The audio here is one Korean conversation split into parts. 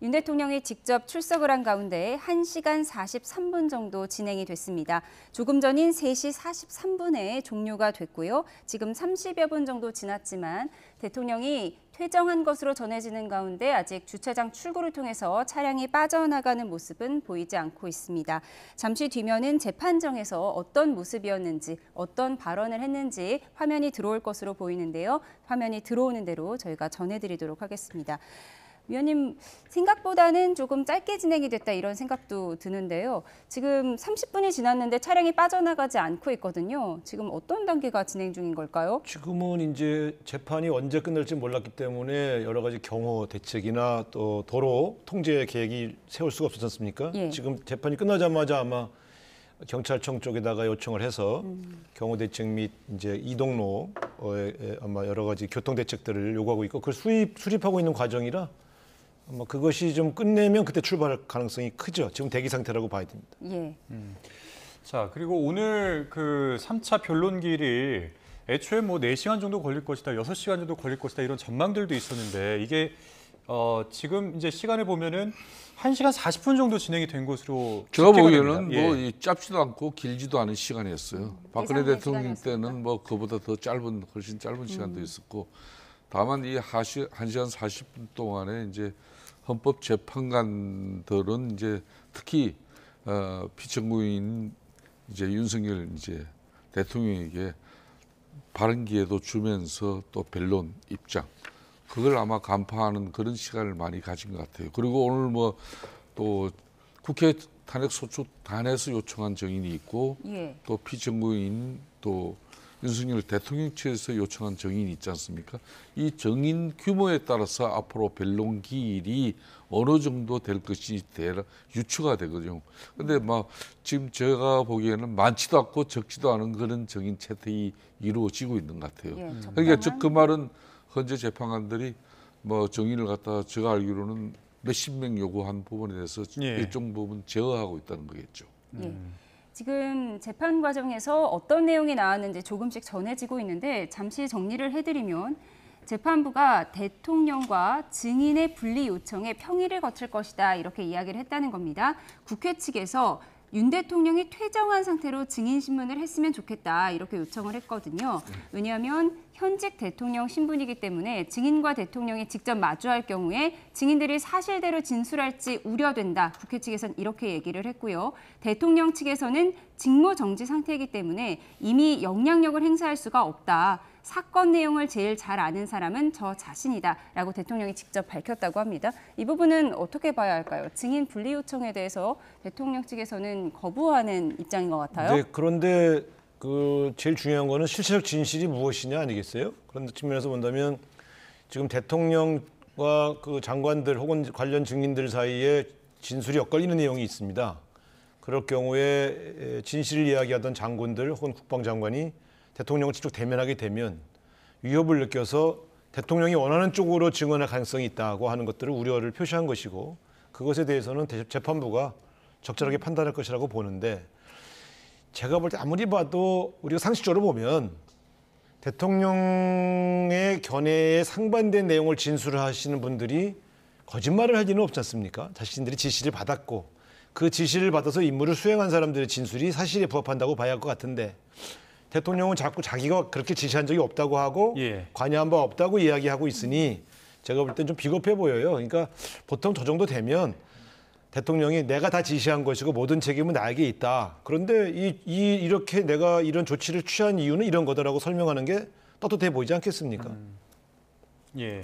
윤 대통령이 직접 출석을 한 가운데 1시간 43분 정도 진행이 됐습니다. 조금 전인 3시 43분에 종료가 됐고요. 지금 30여 분 정도 지났지만 대통령이 퇴정한 것으로 전해지는 가운데 아직 주차장 출구를 통해서 차량이 빠져나가는 모습은 보이지 않고 있습니다. 잠시 뒤면은 재판정에서 어떤 모습이었는지, 어떤 발언을 했는지 화면이 들어올 것으로 보이는데요. 화면이 들어오는 대로 저희가 전해드리도록 하겠습니다. 위원님, 생각보다는 조금 짧게 진행이 됐다 이런 생각도 드는데요. 지금 30분이 지났는데 차량이 빠져나가지 않고 있거든요. 지금 어떤 단계가 진행 중인 걸까요? 지금은 이제 재판이 언제 끝날지 몰랐기 때문에 여러 가지 경호 대책이나 또 도로 통제 계획이 세울 수가 없었지 않습니까? 예. 지금 재판이 끝나자마자 아마 경찰청 쪽에다가 요청을 해서 경호 대책 및 이제 이동로에 아마 여러 가지 교통 대책들을 요구하고 있고 그걸 수립하고 있는 과정이라 아마 그것이 좀 끝내면 그때 출발할 가능성이 크죠. 지금 대기 상태라고 봐야 됩니다. 예. 자, 그리고 오늘 그 3차 변론기일이 애초에 뭐 4시간 정도 걸릴 것이다, 6시간 정도 걸릴 것이다 이런 전망들도 있었는데 이게 지금 이제 시간을 보면은 1시간 40분 정도 진행이 된 것으로 제가 보기에는 됩니다. 뭐 예. 짧지도 않고 길지도 않은 시간이었어요. 박근혜 예상된 대통령 시간이었습니까? 때는 뭐 그보다 더 짧은 훨씬 짧은 시간도 있었고 다만 이 1시간 40분 동안에 이제 헌법재판관들은 이제 특히 피청구인 이제 윤석열 이제 대통령에게 발언 기회도 주면서 또 변론 입장 그걸 아마 간파하는 그런 시간을 많이 가진 것 같아요. 그리고 오늘 뭐 또 국회 탄핵소추단에서 요청한 증인이 있고 예. 또 피청구인 또 윤석열 대통령 측에서 요청한 증인이 있지 않습니까? 이 증인 규모에 따라서 앞으로 변론 기일이 어느 정도 될 것이 유추가 되거든요. 근데 막 지금 제가 보기에는 많지도 않고 적지도 않은 그런 증인 채택이 이루어지고 있는 것 같아요. 예, 그러니까 즉 그 말은 현재 재판관들이 뭐 증인을 갖다 제가 알기로는 몇십 명 요구한 부분에 대해서 예. 일정 부분 제어하고 있다는 거겠죠. 예. 지금 재판 과정에서 어떤 내용이 나왔는지 조금씩 전해지고 있는데 잠시 정리를 해드리면 재판부가 대통령과 증인의 분리 요청에 평의를 거칠 것이다 이렇게 이야기를 했다는 겁니다. 국회 측에서 윤 대통령이 퇴정한 상태로 증인 신문을 했으면 좋겠다 이렇게 요청을 했거든요. 왜냐하면 현직 대통령 신분이기 때문에 증인과 대통령이 직접 마주할 경우에 증인들이 사실대로 진술할지 우려된다. 국회 측에서는 이렇게 얘기를 했고요. 대통령 측에서는 직무 정지 상태이기 때문에 이미 영향력을 행사할 수가 없다. 사건 내용을 제일 잘 아는 사람은 저 자신이다라고 대통령이 직접 밝혔다고 합니다. 이 부분은 어떻게 봐야 할까요? 증인 분리 요청에 대해서 대통령 측에서는 거부하는 입장인 것 같아요. 네, 그런데 그 제일 중요한 거는 실체적 진실이 무엇이냐 아니겠어요? 그런 측면에서 본다면 지금 대통령과 그 장관들 혹은 관련 증인들 사이에 진술이 엇갈리는 내용이 있습니다. 그럴 경우에 진실을 이야기하던 장군들 혹은 국방장관이 대통령을 직접 대면하게 되면 위협을 느껴서 대통령이 원하는 쪽으로 증언할 가능성이 있다고 하는 것들을 우려를 표시한 것이고 그것에 대해서는 재판부가 적절하게 판단할 것이라고 보는데 제가 볼 때 아무리 봐도 우리가 상식적으로 보면 대통령의 견해에 상반된 내용을 진술하시는 분들이 거짓말을 할 리는 없지 않습니까? 자신들이 지시를 받았고 그 지시를 받아서 임무를 수행한 사람들의 진술이 사실에 부합한다고 봐야 할 것 같은데 대통령은 자꾸 자기가 그렇게 지시한 적이 없다고 하고 예. 관여한 바 없다고 이야기하고 있으니 제가 볼 땐 좀 비겁해 보여요. 그러니까 보통 저 정도 되면 대통령이 내가 다 지시한 것이고 모든 책임은 나에게 있다. 그런데 이렇게 내가 이런 조치를 취한 이유는 이런 거다라고 설명하는 게 떳떳해 보이지 않겠습니까? 예.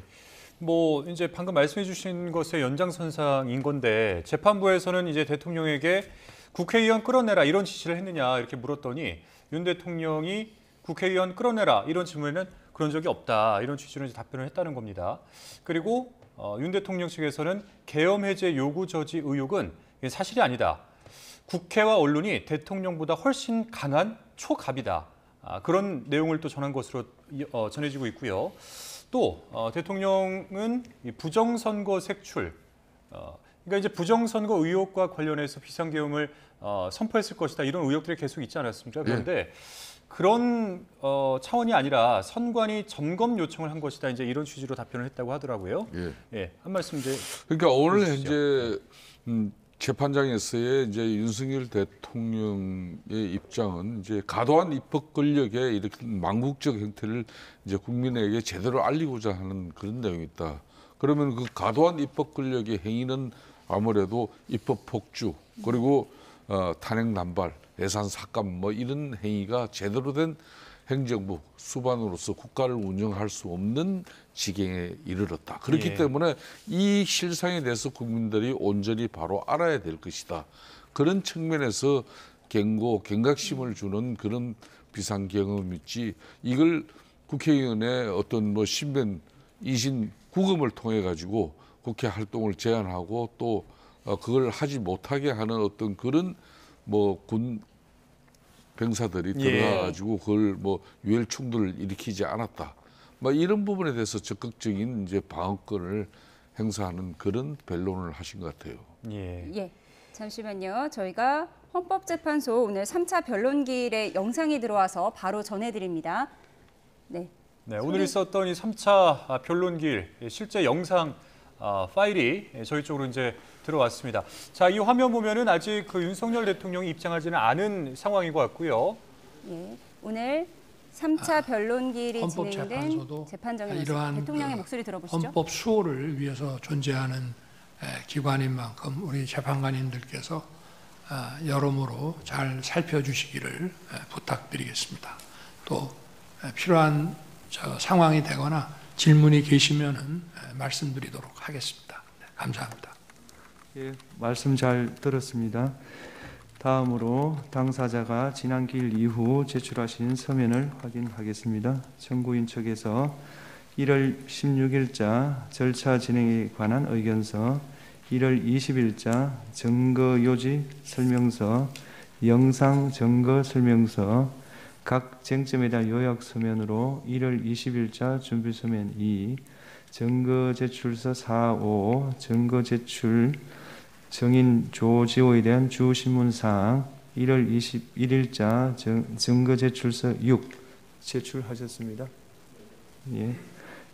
뭐 이제 방금 말씀해 주신 것의 연장선상인 건데 재판부에서는 이제 대통령에게 국회의원 끌어내라 이런 지시를 했느냐 이렇게 물었더니 윤 대통령이 국회의원 끌어내라 이런 질문에는 그런 적이 없다 이런 취지로 이제 답변을 했다는 겁니다. 그리고 윤 대통령 측에서는 계엄 해제 요구 저지 의혹은 사실이 아니다. 국회와 언론이 대통령보다 훨씬 강한 초갑이다. 그런 내용을 또 전한 것으로 전해지고 있고요. 또 대통령은 부정선거 색출, 그러니까 이제 부정선거 의혹과 관련해서 비상계엄을 선포했을 것이다 이런 의혹들이 계속 있지 않았습니까? 그런데 그런 차원이 아니라 선관위 점검 요청을 한 것이다. 이제 이런 취지로 답변을 했다고 하더라고요. 예. 예, 한 말씀 이제 그러니까 오늘 해주시죠. 현재 재판장에서의 이제 윤석열 대통령의 입장은 이제 과도한 입법 권력의 이렇게 망국적 형태를 이제 국민에게 제대로 알리고자 하는 그런 내용이 있다. 그러면 그 과도한 입법 권력의 행위는 아무래도 입법 폭주 그리고 탄핵 남발, 예산 삭감 뭐 이런 행위가 제대로 된 행정부 수반으로서 국가를 운영할 수 없는 지경에 이르렀다. 그렇기 예. 때문에 이 실상에 대해서 국민들이 온전히 바로 알아야 될 것이다. 그런 측면에서 경각심을 주는 그런 비상경험이지 이걸 국회의원의 어떤 뭐 신변 이신 구금을 통해 가지고 국회 활동을 제한하고 또 그걸 하지 못하게 하는 어떤 그런 뭐 군 병사들이 예. 들어가 가지고 그걸 뭐 유혈 충돌을 일으키지 않았다. 뭐 이런 부분에 대해서 적극적인 이제 방어권을 행사하는 그런 변론을 하신 것 같아요. 예. 예, 잠시만요. 저희가 헌법재판소 오늘 3차 변론기일에 영상이 들어와서 바로 전해드립니다. 네. 네, 오늘 있었던 이 3차 변론기일 실제 영상 파일이 저희 쪽으로 이제 들어왔습니다. 자, 이 화면 보면은 아직 그 윤석열 대통령이 입장하지는 않은 상황인 것 같고요. 예, 오늘 3차 변론기일이 진행된 헌법재판소도 재판정에서 이러한 대통령의 목소리 들어보시죠. 헌법 수호를 위해서 존재하는 기관인 만큼 우리 재판관님들께서 여러모로 잘 살펴주시기를 부탁드리겠습니다. 또 필요한 상황이 되거나 질문이 계시면은 말씀드리도록 하겠습니다. 네, 감사합니다. 예, 말씀 잘 들었습니다. 다음으로 당사자가 지난 기일 이후 제출하신 서면을 확인하겠습니다. 청구인 측에서 1월 16일자 절차 진행에 관한 의견서, 1월 20일자 증거 요지 설명서, 영상 증거 설명서, 각 쟁점에 대한 요약 서면으로 1월 20일자 준비 서면 2, 증거 제출서 4, 5, 증거 제출 정인 조지호에 대한 주신문 사항 1월 21일자 증거 제출서 6 제출하셨습니다. 예.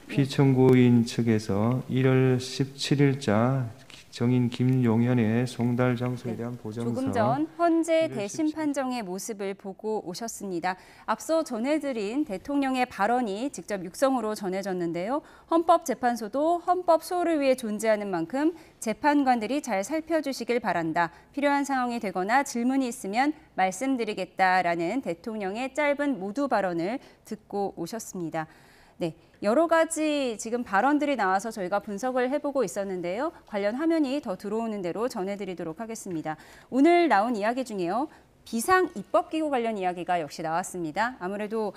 피청구인 측에서 1월 17일자 정인 김용현의 송달 장소에 대한 보정서 조금 전 헌재 1월 대심 판정의 모습을 보고 오셨습니다. 앞서 전해드린 대통령의 발언이 직접 육성으로 전해졌는데요. 헌법재판소도 헌법 수호를 위해 존재하는 만큼 재판관들이 잘 살펴주시길 바란다. 필요한 상황이 되거나 질문이 있으면 말씀드리겠다라는 대통령의 짧은 모두 발언을 듣고 오셨습니다. 네, 여러 가지 지금 발언들이 나와서 저희가 분석을 해보고 있었는데요. 관련 화면이 더 들어오는 대로 전해드리도록 하겠습니다. 오늘 나온 이야기 중에요. 비상입법기구 관련 이야기가 역시 나왔습니다. 아무래도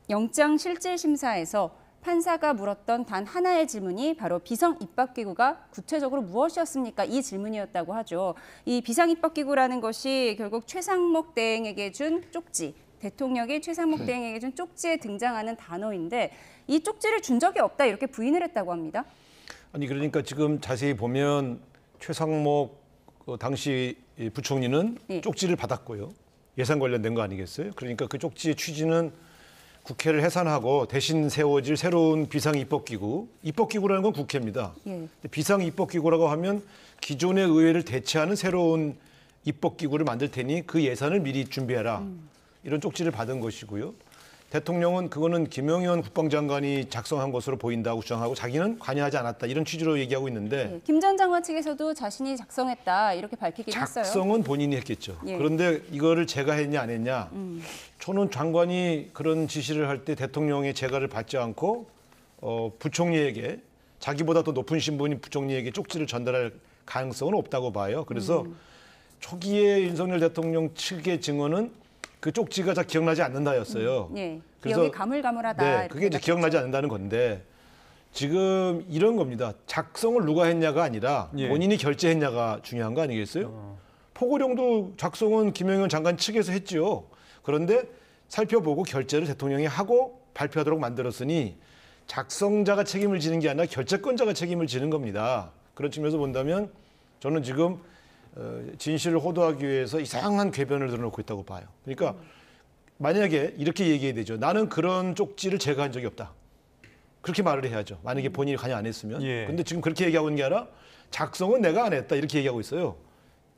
영장실질심사에서 판사가 물었던 단 하나의 질문이 바로 비상입법기구가 구체적으로 무엇이었습니까? 이 질문이었다고 하죠. 이 비상입법기구라는 것이 결국 최상목 대행에게 준 쪽지, 대통령이 최상목 대행에게 준 쪽지에 등장하는 단어인데 이 쪽지를 준 적이 없다 이렇게 부인을 했다고 합니다. 아니 그러니까 지금 자세히 보면 최상목 당시 부총리는 예. 쪽지를 받았고요. 예산 관련된 거 아니겠어요? 그러니까 그 쪽지의 취지는 국회를 해산하고 대신 세워질 새로운 비상입법기구, 입법기구라는 건 국회입니다. 예. 비상입법기구라고 하면 기존의 의회를 대체하는 새로운 입법기구를 만들 테니 그 예산을 미리 준비해라. 이런 쪽지를 받은 것이고요. 대통령은 그거는 김영현 국방장관이 작성한 것으로 보인다고 주장하고 자기는 관여하지 않았다. 이런 취지로 얘기하고 있는데 예. 김 전 장관 측에서도 자신이 작성했다 이렇게 밝히긴 했어요. 작성은 본인이 했겠죠. 예. 그런데 이거를 제가 했냐 안 했냐. 저는 장관이 그런 지시를 할 때 대통령의 재가를 받지 않고 부총리에게 자기보다 더 높은 신분인 부총리에게 쪽지를 전달할 가능성은 없다고 봐요. 그래서 초기에 윤석열 대통령 측의 증언은 그 쪽지가 잘 기억나지 않는다였어요. 예. 그래서 기억이 가물가물하다. 네, 이렇게 그게 이제 말했죠. 기억나지 않는다는 건데 지금 이런 겁니다. 작성을 누가 했냐가 아니라 예. 본인이 결재했냐가 중요한 거 아니겠어요? 포고령도 작성은 김영현 장관 측에서 했지요. 그런데 살펴보고 결재를 대통령이 하고 발표하도록 만들었으니 작성자가 책임을 지는 게 아니라 결재권자가 책임을 지는 겁니다. 그런 측면에서 본다면 저는 지금 진실을 호도하기 위해서 이상한 궤변을 들어놓고 있다고 봐요. 그러니까 만약에 이렇게 얘기해야 되죠. 나는 그런 쪽지를 제거한 적이 없다. 그렇게 말을 해야죠. 만약에 본인이 관여 안 했으면. 예. 근데 지금 그렇게 얘기하고 있는 게 아니라 작성은 내가 안 했다. 이렇게 얘기하고 있어요.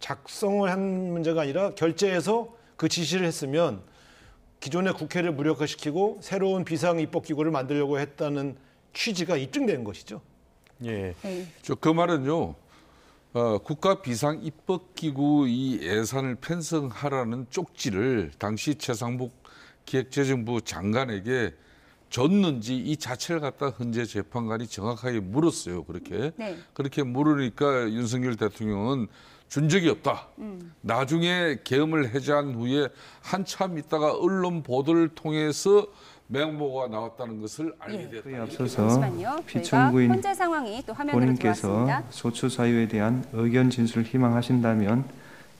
작성을 한 문제가 아니라 결재해서 그 지시를 했으면 기존의 국회를 무력화시키고 새로운 비상입법기구를 만들려고 했다는 취지가 입증된 것이죠. 예. 네. 그 말은요. 국가 비상 입법기구 이 예산을 편성하라는 쪽지를 당시 최상목 기획재정부 장관에게 줬는지 이 자체를 갖다 헌재 재판관이 정확하게 물었어요. 그렇게. 네. 그렇게 물으니까 윤석열 대통령은 준 적이 없다. 나중에 계엄을 해제한 후에 한참 있다가 언론 보도를 통해서 맹모가 나왔다는 것을 알게 됐다. 그에 앞서서 잠시만요. 저희가 피청구인 현재 상황이 또 화면으로 본인께서 들어왔습니다. 소추 사유에 대한 의견 진술 희망하신다면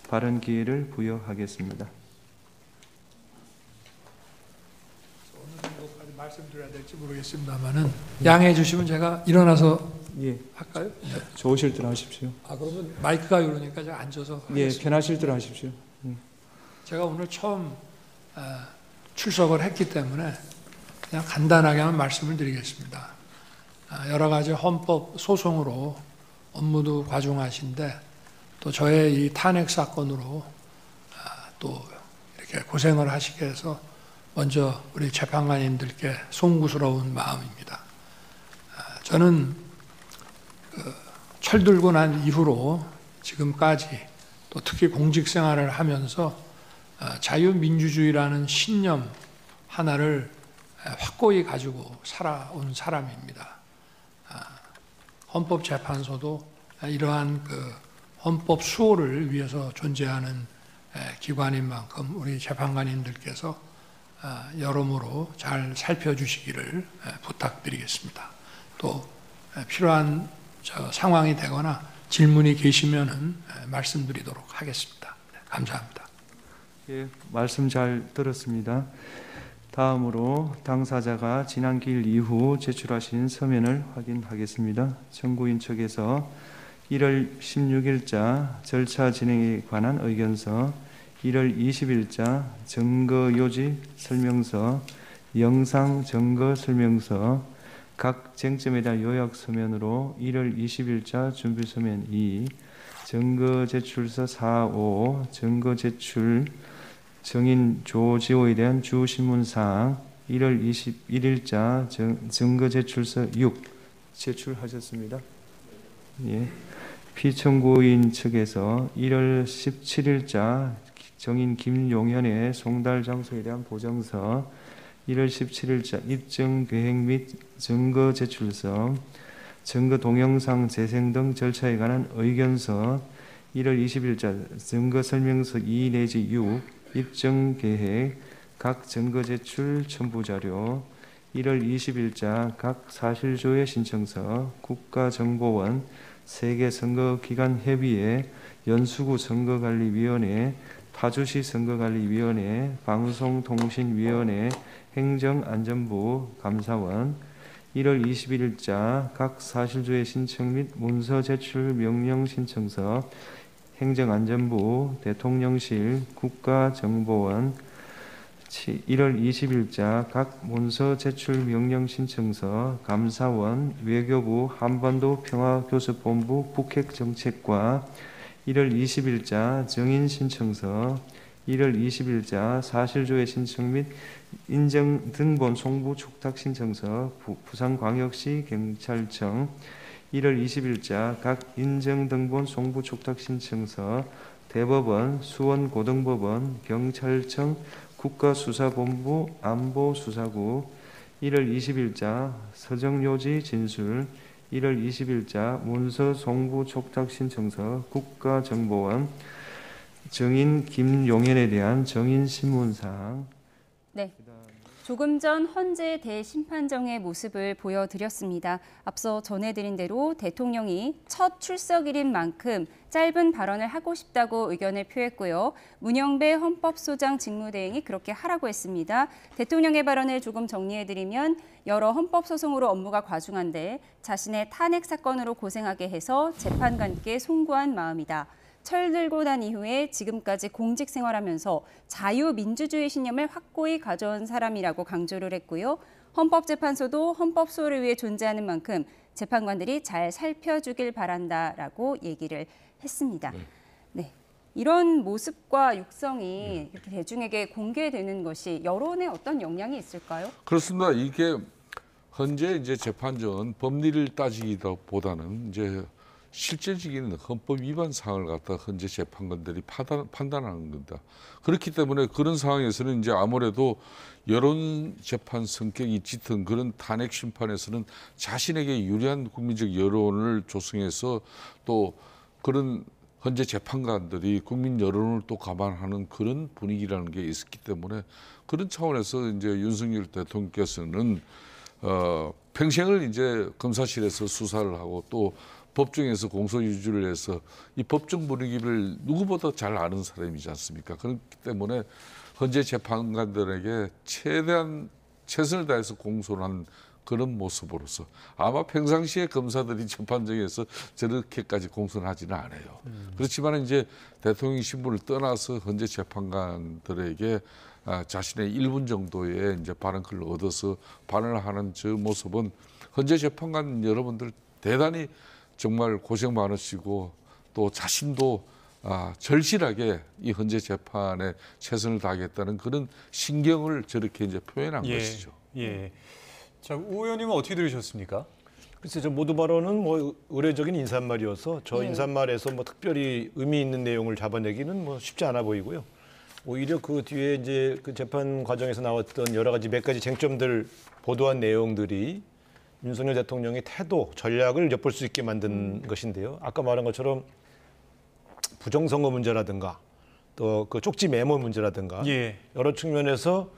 발언 기회를 부여하겠습니다. 어느 정도까지 말씀드려야 될지 모르겠습니다만은 양해해 주시면 제가 일어나서 예, 할까요? 좋으실 대로 하십시오. 그러면 마이크가 이러니까 제가 앉아서 예, 하겠습니다. 편하실 대로 하십시오. 제가 오늘 처음 출석을 했기 때문에 그냥 간단하게만 말씀을 드리겠습니다. 여러 가지 헌법 소송으로 업무도 과중하신데 또 저의 이 탄핵 사건으로 또 이렇게 고생을 하시게 해서 먼저 우리 재판관님들께 송구스러운 마음입니다. 저는 철들고 난 이후로 지금까지 또 특히 공직 생활을 하면서 자유민주주의라는 신념 하나를 확고히 가지고 살아온 사람입니다. 헌법재판소도 이러한 그 헌법 수호를 위해서 존재하는 기관인 만큼 우리 재판관님들께서 여러모로 잘 살펴주시기를 부탁드리겠습니다. 또 필요한 상황이 되거나 질문이 계시면은 말씀드리도록 하겠습니다. 감사합니다. 예, 말씀 잘 들었습니다. 다음으로 당사자가 지난 기일 이후 제출하신 서면을 확인하겠습니다. 청구인 측에서 1월 16일자 절차 진행에 관한 의견서, 1월 20일자 증거 요지 설명서, 영상 증거 설명서, 각 쟁점에 대한 요약 서면으로 1월 20일자 준비 서면 2, 증거 제출서 4, 5, 증거 제출 정인 조지호에 대한 주신문사항 1월 21일자 증거 제출서 6 제출하셨습니다. 예. 피청구인 측에서 1월 17일자 정인 김용현의 송달 장소에 대한 보정서, 1월 17일자 입증 계획 및 증거 제출서, 증거 동영상 재생 등 절차에 관한 의견서, 1월 20일자 증거 설명서 2 내지 6, 입증 계획, 각 증거 제출 첨부 자료, 1월 20일자 각 사실조회 신청서, 국가정보원, 세계선거기관협의회, 연수구 선거관리위원회, 타주시 선거관리위원회, 방송통신위원회, 행정안전부 감사원, 1월 21일자 각 사실조회 신청 및 문서 제출 명령 신청서, 행정안전부, 대통령실, 국가정보원, 1월 20일자 각 문서 제출 명령 신청서, 감사원, 외교부, 한반도 평화교섭본부 북핵정책과, 1월 20일자 정인 신청서, 1월 20일자 사실조회 신청 및 인정 등본 송부 축탁 신청서, 부산광역시 경찰청, 1월 20일자 각 인정 등본 송부 축탁 신청서, 대법원, 수원고등법원, 경찰청, 국가수사본부, 안보수사국, 1월 20일자 서정요지 진술, 1월 20일자 문서 송부 촉탁 신청서, 국가정보원, 정인 김용현에 대한 정인 신문사항. 네. 조금 전 헌재 대심판정의 모습을 보여드렸습니다. 앞서 전해드린 대로 대통령이 첫 출석일인 만큼 짧은 발언을 하고 싶다고 의견을 표했고요. 문영배 헌법소장 직무대행이 그렇게 하라고 했습니다. 대통령의 발언을 조금 정리해드리면 여러 헌법소송으로 업무가 과중한데 자신의 탄핵 사건으로 고생하게 해서 재판관께 송구한 마음이다. 철들고 난 이후에 지금까지 공직 생활하면서 자유민주주의 신념을 확고히 가져온 사람이라고 강조를 했고요. 헌법재판소도 헌법소를 위해 존재하는 만큼 재판관들이 잘 살펴주길 바란다라고 얘기를 했습니다. 네. 이런 모습과 육성이 이렇게 대중에게 공개되는 것이 여론에 어떤 영향이 있을까요? 그렇습니다. 이게 현재 이제 재판정은 법리를 따지기보다는 이제 실제적인 헌법 위반 사항을 갖다 현재 재판관들이 판단하는 겁니다. 그렇기 때문에 그런 상황에서는 이제 아무래도 여론 재판 성격이 짙은 그런 탄핵 심판에서는 자신에게 유리한 국민적 여론을 조성해서 또 그런 현재 재판관들이 국민 여론을 또 감안하는 그런 분위기라는 게 있었기 때문에 그런 차원에서 이제 윤석열 대통령께서는 평생을 이제 검사실에서 수사를 하고 또 법정에서 공소유지를 해서 이 법정 분위기를 누구보다 잘 아는 사람이지 않습니까? 그렇기 때문에 현재 재판관들에게 최대한 최선을 다해서 공손한 그런 모습으로서 아마 평상시에 검사들이 재판정에서 저렇게까지 공손하지는 않아요. 그렇지만 이제 대통령 신분을 떠나서 현재 재판관들에게 자신의 1분 정도의 이제 발언권을 얻어서 발언을 하는 저 모습은 현재 재판관 여러분들 대단히 정말 고생 많으시고 또 자신도 절실하게 이 현재 재판에 최선을 다하겠다는 그런 신경을 저렇게 이제 표현한 것이죠. 예. 자, 우 의원님은 어떻게 들으셨습니까? 글쎄, 저 모두 발언은 뭐 의례적인 인사말이어서 저 예. 인사말에서 뭐 특별히 의미 있는 내용을 잡아내기는 뭐 쉽지 않아 보이고요. 오히려 그 뒤에 이제 그 재판 과정에서 나왔던 여러 가지 몇 가지 쟁점들 보도한 내용들이 윤석열 대통령의 태도, 전략을 엿볼 수 있게 만든 것인데요. 아까 말한 것처럼 부정선거 문제라든가 또 그 쪽지 메모 문제라든가 예. 여러 측면에서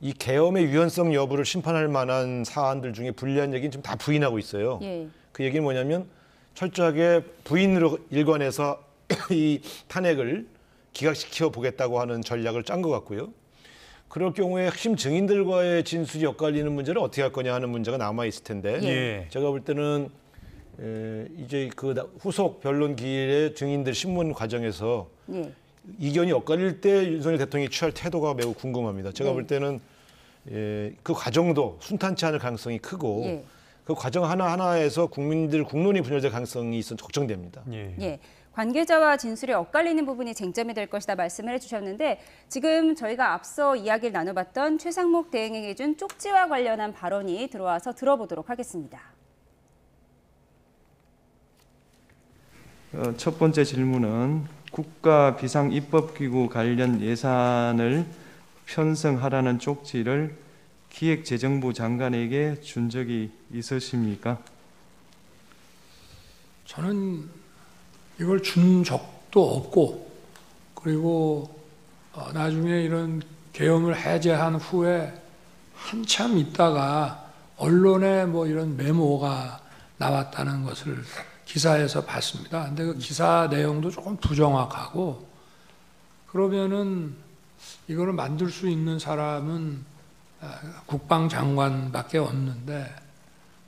이 계엄의 유연성 여부를 심판할 만한 사안들 중에 불리한 얘기는 지금 다 부인하고 있어요. 예. 그 얘기는 뭐냐면 철저하게 부인으로 일관해서 이 탄핵을 기각시켜 보겠다고 하는 전략을 짠 것 같고요. 그럴 경우에 핵심 증인들과의 진술이 엇갈리는 문제를 어떻게 할 거냐 하는 문제가 남아 있을 텐데 예. 제가 볼 때는 이제 그 후속 변론 기일의 증인들 신문 과정에서 예. 이견이 엇갈릴 때 윤석열 대통령이 취할 태도가 매우 궁금합니다. 제가 네. 볼 때는 그 과정도 순탄치 않을 가능성이 크고 예. 그 과정 하나하나에서 국민들 국론이 분열될 가능성이 있어 걱정됩니다. 예. 예. 관계자와 진술이 엇갈리는 부분이 쟁점이 될 것이다 말씀을 해주셨는데 지금 저희가 앞서 이야기를 나눠봤던 최상목 대행에게 준 쪽지와 관련한 발언이 들어와서 들어보도록 하겠습니다. 첫 번째 질문은 국가 비상입법기구 관련 예산을 편성하라는 쪽지를 기획재정부 장관에게 준 적이 있으십니까? 저는 이걸 준 적도 없고 그리고 나중에 이런 계엄을 해제한 후에 한참 있다가 언론에 뭐 이런 메모가 나왔다는 것을 기사에서 봤습니다. 근데 그 기사 내용도 조금 부정확하고 그러면은 이거를 만들 수 있는 사람은 국방장관밖에 없는데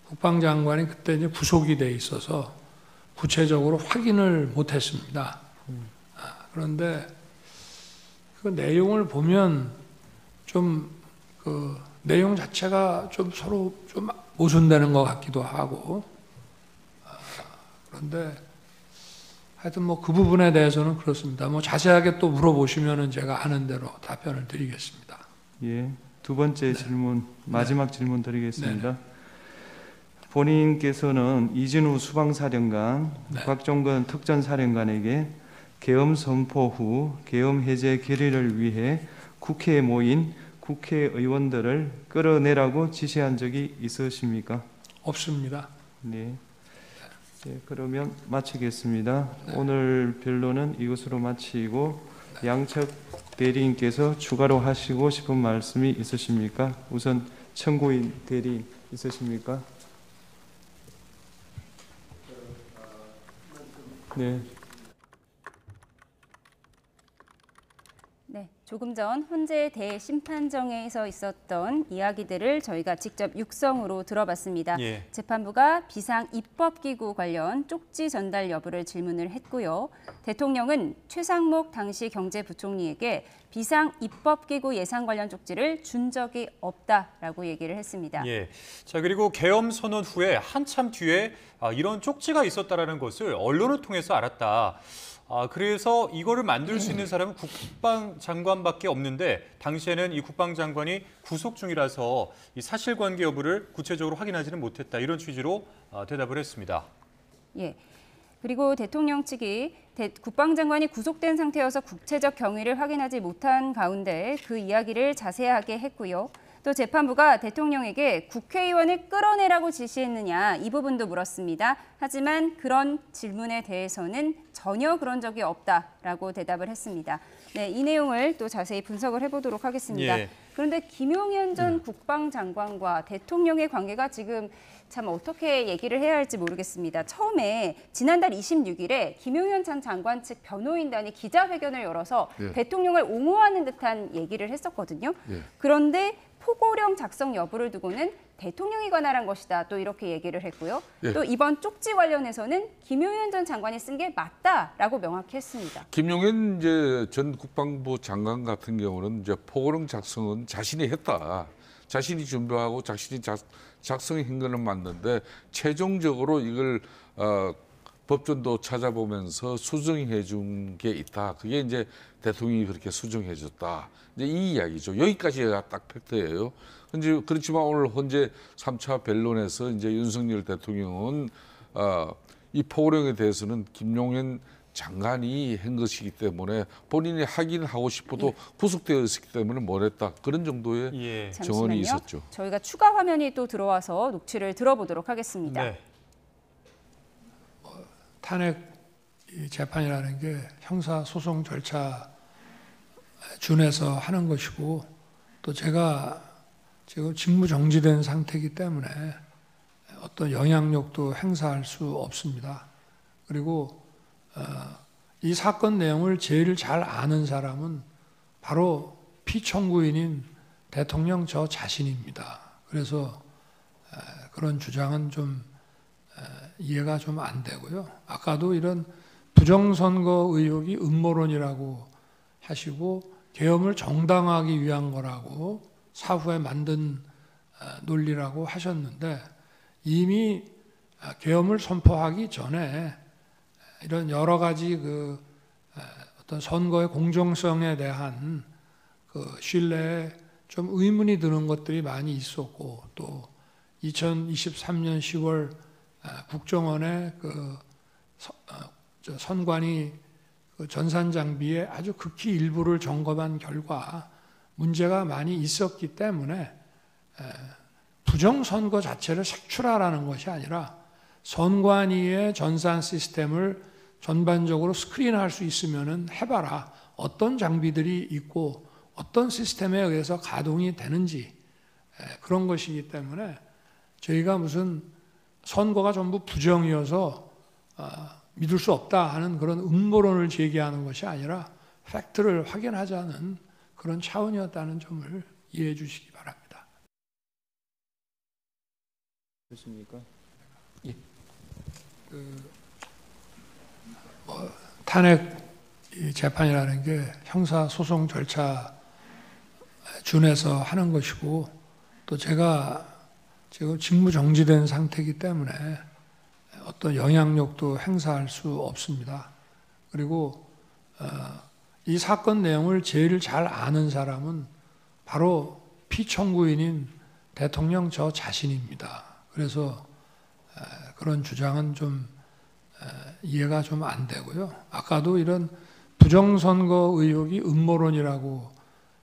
국방장관이 그때 이제 구속이 돼 있어서 구체적으로 확인을 못했습니다. 그런데 그 내용을 보면 좀 그 내용 자체가 좀 서로 좀 모순되는 것 같기도 하고 그런데 하여튼 뭐 그 부분에 대해서는 그렇습니다. 뭐 자세하게 또 물어보시면은 제가 아는 대로 답변을 드리겠습니다. 예. 두 번째 질문, 마지막 질문 드리겠습니다. 본인께서는 이진우 수방사령관, 곽종건 특전사령관에게 계엄 선포 후 계엄 해제 결의를 위해 국회에 모인 국회의원들을 끌어내라고 지시한 적이 있으십니까? 없습니다. 네. 네, 그러면 마치겠습니다. 오늘 변론은 이것으로 마치고 양측 대리인께서 추가로 하시고 싶은 말씀이 있으십니까? 우선 청구인 대리인 있으십니까? 네. 네, 조금 전 헌재 대심판정에서 있었던 이야기들을 저희가 직접 육성으로 들어봤습니다. 예. 재판부가 비상 입법기구 관련 쪽지 전달 여부를 질문을 했고요. 대통령은 최상목 당시 경제부총리에게 비상 입법기구 예산 관련 쪽지를 준 적이 없다라고 얘기를 했습니다. 예. 자, 그리고 계엄 선언 후에 한참 뒤에 이런 쪽지가 있었다라는 것을 언론을 통해서 알았다. 그래서 이거를 만들 수 있는 사람은 국방장관밖에 없는데 당시에는 이 국방장관이 구속 중이라서 이 사실관계 여부를 구체적으로 확인하지는 못했다. 이런 취지로 대답을 했습니다. 예. 그리고 대통령 측이 국방장관이 구속된 상태여서 구체적 경위를 확인하지 못한 가운데 그 이야기를 자세하게 했고요. 또 재판부가 대통령에게 국회의원을 끌어내라고 지시했느냐 이 부분도 물었습니다. 하지만 그런 질문에 대해서는 전혀 그런 적이 없다라고 대답을 했습니다. 네, 이 내용을 또 자세히 분석을 해보도록 하겠습니다. 예. 그런데 김용현 전 국방장관과 대통령의 관계가 지금 참 어떻게 얘기를 해야 할지 모르겠습니다. 처음에 지난달 26일에 김용현 전 장관 측 변호인단이 기자회견을 열어서 예. 대통령을 옹호하는 듯한 얘기를 했었거든요. 예. 그런데 포고령 작성 여부를 두고는 대통령이 관할한 것이다. 또 이렇게 얘기를 했고요. 예. 또 이번 쪽지 관련해서는 김용현 전 장관이 쓴 게 맞다라고 명확히 했습니다. 김용현 이제 전 국방부 장관 같은 경우는 이제 포고령 작성은 자신이 했다. 자신이 준비하고 자신이 작성한 거는 맞는데 최종적으로 이걸 법전도 찾아보면서 수정해 준 게 있다. 그게 이제 대통령이 그렇게 수정해 줬다. 이제 이 이야기죠. 여기까지가 딱 팩트예요. 근데 그렇지만 오늘 헌재 3차 변론에서 이제 윤석열 대통령은 이 포고령에 대해서는 김용현 장관이 한 것이기 때문에 본인이 하긴 하고 싶어도 구속되어 있었기 때문에 못했다. 그런 정도의 예. 정언이 잠시만요. 있었죠. 저희가 추가 화면이 또 들어와서 녹취를 들어보도록 하겠습니다. 네. 탄핵 이 재판이라는 게 형사 소송 절차 준해서 하는 것이고 또 제가 지금 직무 정지된 상태이기 때문에 어떤 영향력도 행사할 수 없습니다. 그리고 이 사건 내용을 제일 잘 아는 사람은 바로 피청구인인 대통령 저 자신입니다. 그래서 그런 주장은 좀 이해가 좀 안 되고요. 아까도 이런 부정선거 의혹이 음모론이라고 하시고 계엄을 정당화하기 위한 거라고 사후에 만든 논리라고 하셨는데 이미 계엄을 선포하기 전에 이런 여러 가지 어떤 선거의 공정성에 대한 신뢰에 좀 의문이 드는 것들이 많이 있었고 또 2023년 10월 국정원의 선관위 전산 장비의 아주 극히 일부를 점검한 결과 문제가 많이 있었기 때문에 부정선거 자체를 색출하라는 것이 아니라 선관위의 전산 시스템을 전반적으로 스크린할 수 있으면 해봐라. 어떤 장비들이 있고 어떤 시스템에 의해서 가동이 되는지 그런 것이기 때문에 저희가 무슨 선거가 전부 부정이어서 믿을 수 없다 하는 그런 음모론을 제기하는 것이 아니라 팩트를 확인하자는 그런 차원이었다는 점을 이해해 주시기 바랍니다. 그렇습니까? 탄핵 재판이라는 게 형사 소송 절차 준해서 하는 것이고 또 제가 지금 직무 정지된 상태이기 때문에 어떤 영향력도 행사할 수 없습니다. 그리고 이 사건 내용을 제일 잘 아는 사람은 바로 피청구인인 대통령 저 자신입니다. 그래서 그런 주장은 좀 이해가 좀 안 되고요. 아까도 이런 부정선거 의혹이 음모론이라고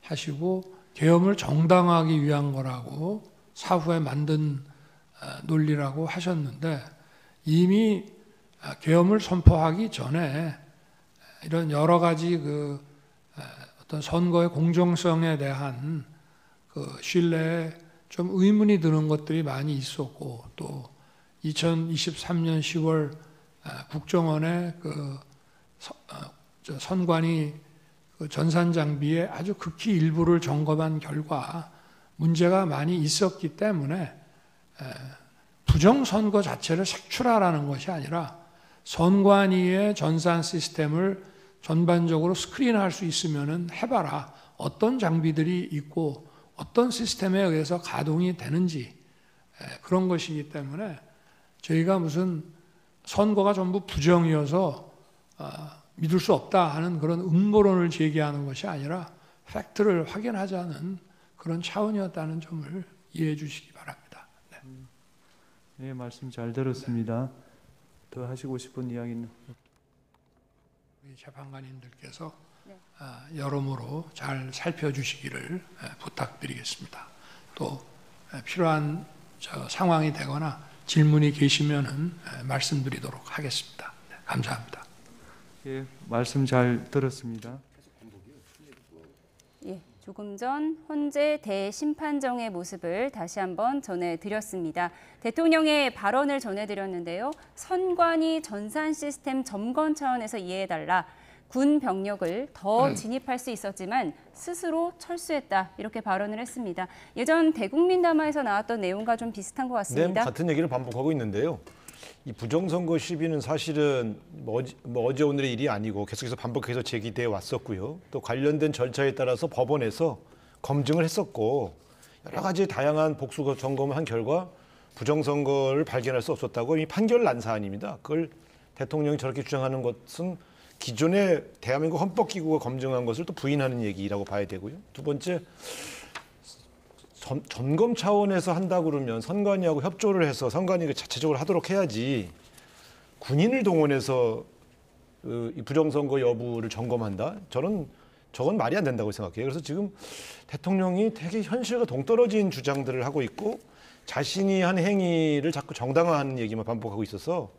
하시고 계엄을 정당화하기 위한 거라고 사후에 만든 논리라고 하셨는데 이미 계엄을 선포하기 전에 이런 여러 가지 어떤 선거의 공정성에 대한 신뢰에 좀 의문이 드는 것들이 많이 있었고 또 2023년 10월 국정원의 선관위 그 전산 장비의 아주 극히 일부를 점검한 결과 문제가 많이 있었기 때문에 부정선거 자체를 색출하라는 것이 아니라 선관위의 전산 시스템을 전반적으로 스크린할 수 있으면 해봐라. 어떤 장비들이 있고 어떤 시스템에 의해서 가동이 되는지 그런 것이기 때문에 저희가 무슨 선거가 전부 부정이어서 믿을 수 없다 하는 그런 음모론을 제기하는 것이 아니라 팩트를 확인하자는 그런 차원이었다는 점을 이해해 주시기 바랍니다. 네. 네, 말씀 잘 들었습니다. 더 하시고 싶은 이야기는? 우리 재판관님들께서 여러모로 잘 살펴주시기를 부탁드리겠습니다. 또 필요한 상황이 되거나 질문이 계시면은 말씀드리도록 하겠습니다. 네, 감사합니다. 예, 말씀 잘 들었습니다. 예, 조금 전 헌재 대심판정의 모습을 다시 한번 전해드렸습니다. 대통령의 발언을 전해드렸는데요. 선관위 전산 시스템 점검 차원에서 이해해달라. 군 병력을 더 진입할 수 있었지만 스스로 철수했다. 이렇게 발언을 했습니다. 예전 대국민담화에서 나왔던 내용과 좀 비슷한 것 네, 같습니다. 같은 얘기를 반복하고 있는데요. 이 부정선거 시비는 사실은 어제 오늘의 일이 아니고 계속해서 반복해서 제기돼 왔었고요. 또 관련된 절차에 따라서 법원에서 검증을 했었고 여러 가지 다양한 복수 점검을 한 결과 부정선거를 발견할 수 없었다고 이미 판결 난 사안입니다. 그걸 대통령이 저렇게 주장하는 것은 기존의 대한민국 헌법기구가 검증한 것을 또 부인하는 얘기라고 봐야 되고요. 두 번째, 점검 차원에서 한다 그러면 선관위하고 협조를 해서 선관위가 자체적으로 하도록 해야지 군인을 동원해서 이 부정선거 여부를 점검한다? 저건 말이 안 된다고 생각해요. 그래서 지금 대통령이 되게 현실과 동떨어진 주장들을 하고 있고 자신이 한 행위를 자꾸 정당화하는 얘기만 반복하고 있어서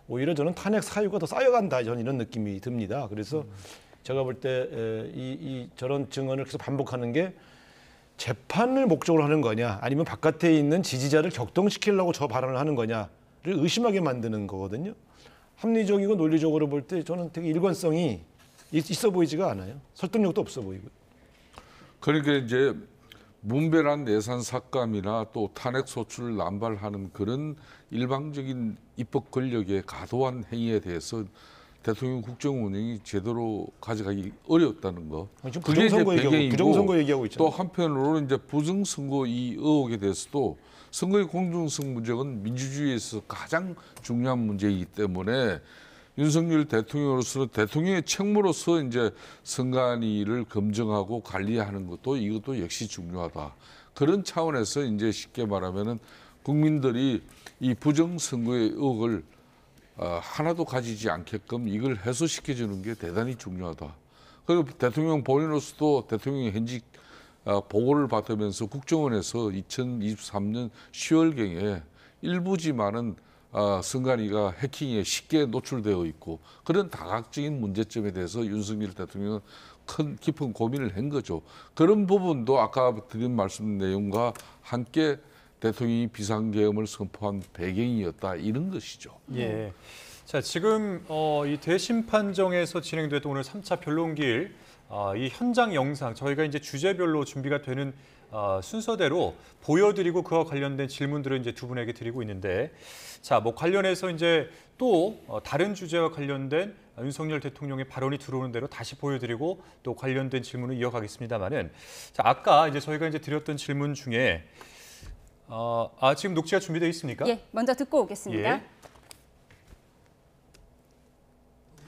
오히려 저는 탄핵 사유가 더 쌓여간다, 저는 이런 느낌이 듭니다. 그래서 제가 볼 때 저런 증언을 계속 반복하는 게 재판을 목적으로 하는 거냐 아니면 바깥에 있는 지지자를 격동시키려고 저 발언을 하는 거냐를 의심하게 만드는 거거든요. 합리적이고 논리적으로 볼 때 저는 되게 일관성이 있어 보이지가 않아요. 설득력도 없어 보이고요. 그러니까 이제 문배란 내산 삭감이나 또 탄핵 소추를 남발하는 그런 일방적인 입법 권력의 과도한 행위에 대해서 대통령 국정 운영이 제대로 가져가기 어려웠다는 거. 지금 그게 이제 배경이고 부정선거 얘기하고 있잖아요. 또 한편으로는 이제 부정선거 이 의혹에 대해서도 선거의 공정성 문제는 민주주의에서 가장 중요한 문제이기 때문에 윤석열 대통령으로서 대통령의 책무로서 이제 선관위를 검증하고 관리하는 것도 이것도 역시 중요하다. 그런 차원에서 이제 쉽게 말하면은 국민들이 이 부정선거의 의혹을 하나도 가지지 않게끔 이걸 해소시켜주는 게 대단히 중요하다. 그리고 대통령 본인으로서도 대통령의 현직 보고를 받으면서 국정원에서 2023년 10월경에 일부지만은 선관위가 해킹에 쉽게 노출되어 있고 그런 다각적인 문제점에 대해서 윤석열 대통령은 깊은 고민을 한 거죠. 그런 부분도 아까 드린 말씀 내용과 함께 대통령이 비상계엄을 선포한 배경이었다 이런 것이죠. 예. 자, 지금 이 대심판정에서 진행됐던 오늘 3차 변론기일 이 현장 영상 저희가 이제 주제별로 준비가 되는 순서대로 보여드리고 그와 관련된 질문들을 이제 두 분에게 드리고 있는데, 자, 뭐 관련해서 이제 또 다른 주제와 관련된 윤석열 대통령의 발언이 들어오는 대로 다시 보여드리고 또 관련된 질문을 이어가겠습니다만은, 자, 아까 이제 저희가 이제 드렸던 질문 중에 지금 녹취가 준비되어 있습니까? 예, 먼저 듣고 오겠습니다. 예.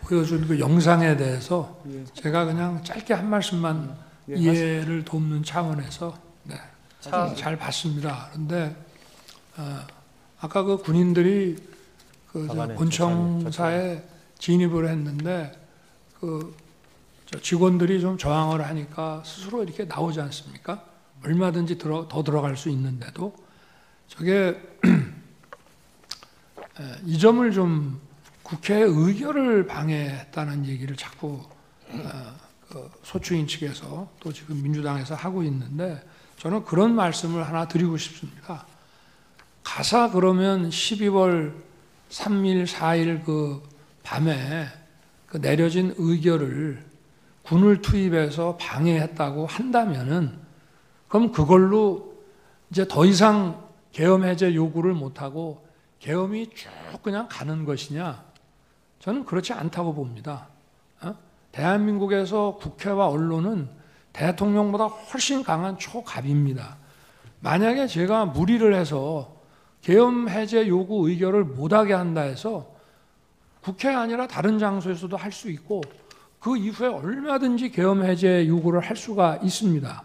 보여준 그 영상에 대해서 제가 그냥 짧게 한 말씀만 이해를 돕는 차원에서 잘 봤습니다. 그런데 아까 그 군인들이 그 본청사에 진입을 했는데 그 직원들이 좀 저항을 하니까 스스로 이렇게 나오지 않습니까? 얼마든지 더 들어갈 수 있는데도 저게 이 점을 좀 국회의 의결을 방해했다는 얘기를 자꾸 그 소추인 측에서 또 지금 민주당에서 하고 있는데 저는 그런 말씀을 하나 드리고 싶습니다. 가사 그러면 12월 3일, 4일 그 밤에 그 내려진 의결을 군을 투입해서 방해했다고 한다면은 그럼 그걸로 이제 더 이상 계엄 해제 요구를 못하고 계엄이 쭉 그냥 가는 것이냐? 저는 그렇지 않다고 봅니다. 대한민국에서 국회와 언론은 대통령보다 훨씬 강한 초갑입니다. 만약에 제가 무리를 해서 계엄 해제 요구 의결을 못하게 한다 해서 국회가 아니라 다른 장소에서도 할 수 있고 그 이후에 얼마든지 계엄 해제 요구를 할 수가 있습니다.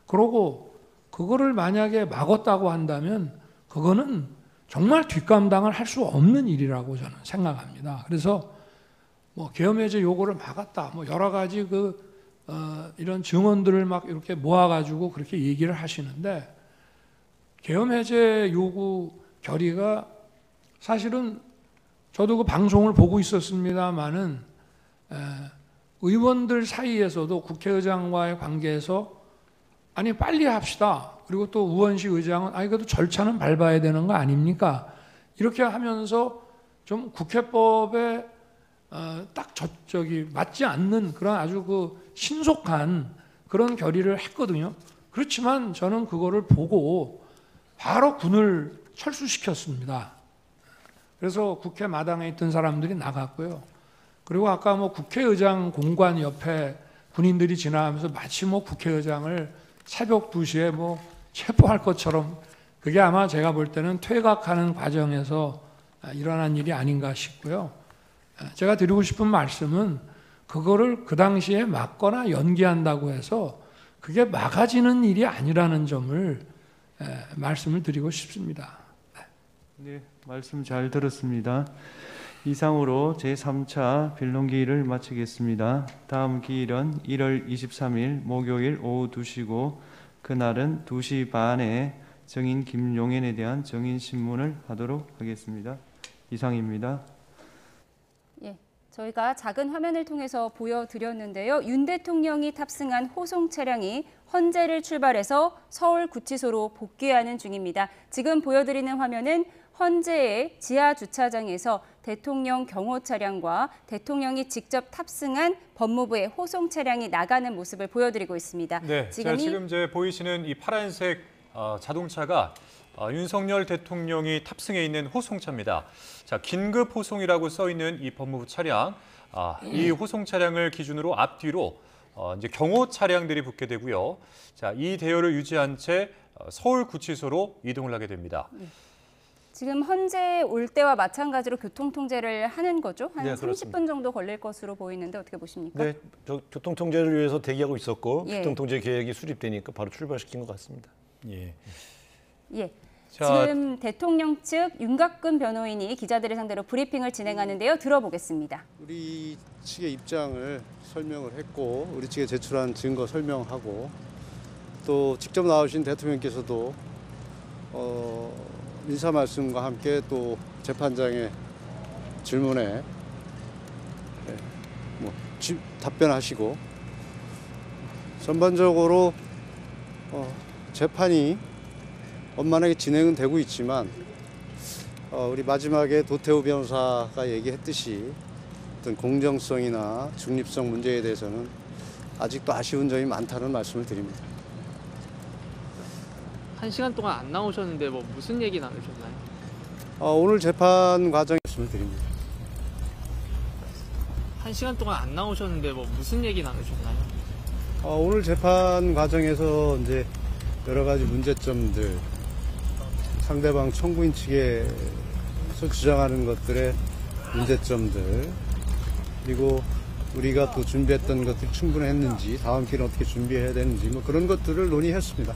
그러고 그거를 만약에 막았다고 한다면 그거는 정말 뒷감당을 할 수 없는 일이라고 저는 생각합니다. 그래서 뭐 계엄 해제 요구를 막았다, 뭐 여러 가지 이런 증언들을 막 이렇게 모아가지고 그렇게 얘기를 하시는데 계엄 해제 요구 결의가 사실은 저도 그 방송을 보고 있었습니다만은 의원들 사이에서도 국회의장과의 관계에서 아니 빨리 합시다. 그리고 또 우원식 의장은 아니 그래도 절차는 밟아야 되는 거 아닙니까? 이렇게 하면서 좀 국회법에 딱 저기 맞지 않는 그런 아주 그 신속한 그런 결의를 했거든요. 그렇지만 저는 그거를 보고 바로 군을 철수시켰습니다. 그래서 국회 마당에 있던 사람들이 나갔고요. 그리고 아까 뭐 국회의장 공관 옆에 군인들이 지나가면서 마치 뭐 국회의장을 새벽 2시에 뭐 체포할 것처럼 그게 아마 제가 볼 때는 퇴각하는 과정에서 일어난 일이 아닌가 싶고요. 제가 드리고 싶은 말씀은 그거를 그 당시에 막거나 연기한다고 해서 그게 막아지는 일이 아니라는 점을 말씀을 드리고 싶습니다. 네, 말씀 잘 들었습니다. 이상으로 제3차 변론기일을 마치겠습니다. 다음 기일은 1월 23일 목요일 오후 2시고 그날은 2시 반에 정인 김용현에 대한 정인신문을 하도록 하겠습니다. 이상입니다. 예, 저희가 작은 화면을 통해서 보여드렸는데요. 윤 대통령이 탑승한 호송 차량이 헌재를 출발해서 서울구치소로 복귀하는 중입니다. 지금 보여드리는 화면은 헌재의 지하 주차장에서 대통령 경호 차량과 대통령이 직접 탑승한 법무부의 호송 차량이 나가는 모습을 보여드리고 있습니다. 네, 지금 이제 보이시는 이 파란색 자동차가 윤석열 대통령이 탑승해 있는 호송차입니다. 자, 긴급 호송이라고 써 있는 이 법무부 차량, 이 호송 차량을 기준으로 앞뒤로 이제 경호 차량들이 붙게 되고요. 자, 이 대열을 유지한 채 서울구치소로 이동을 하게 됩니다. 지금 헌재 올 때와 마찬가지로 교통통제를 하는 거죠? 한 네, 30분 정도 걸릴 것으로 보이는데 어떻게 보십니까? 네, 교통통제를 위해서 대기하고 있었고 예. 교통통제 계획이 수립되니까 바로 출발시킨 것 같습니다. 예. 예. 자, 지금 대통령 측 윤곽근 변호인이 기자들을 상대로 브리핑을 진행하는데요. 들어보겠습니다. 우리 측의 입장을 설명을 했고 우리 측에 제출한 증거 설명하고 또 직접 나오신 대통령께서도 인사 말씀과 함께 또 재판장의 질문에 답변하시고 전반적으로 재판이 원만하게 진행은 되고 있지만 우리 마지막에 도태우 변호사가 얘기했듯이 어떤 공정성이나 중립성 문제에 대해서는 아직도 아쉬운 점이 많다는 말씀을 드립니다. 1시간 동안 안 나오셨는데 뭐 무슨 얘기 나누셨나요? 오늘 재판 과정 말씀을 드립니다. 1시간 동안 안 나오셨는데 뭐 무슨 얘기 나누셨나요? 오늘 재판 과정에서 이제 여러 가지 문제점들, 상대방 청구인 측에서 주장하는 것들의 문제점들, 그리고 우리가 또 준비했던 것들이 충분했는지, 다음 기회는 어떻게 준비해야 되는지, 뭐 그런 것들을 논의했습니다.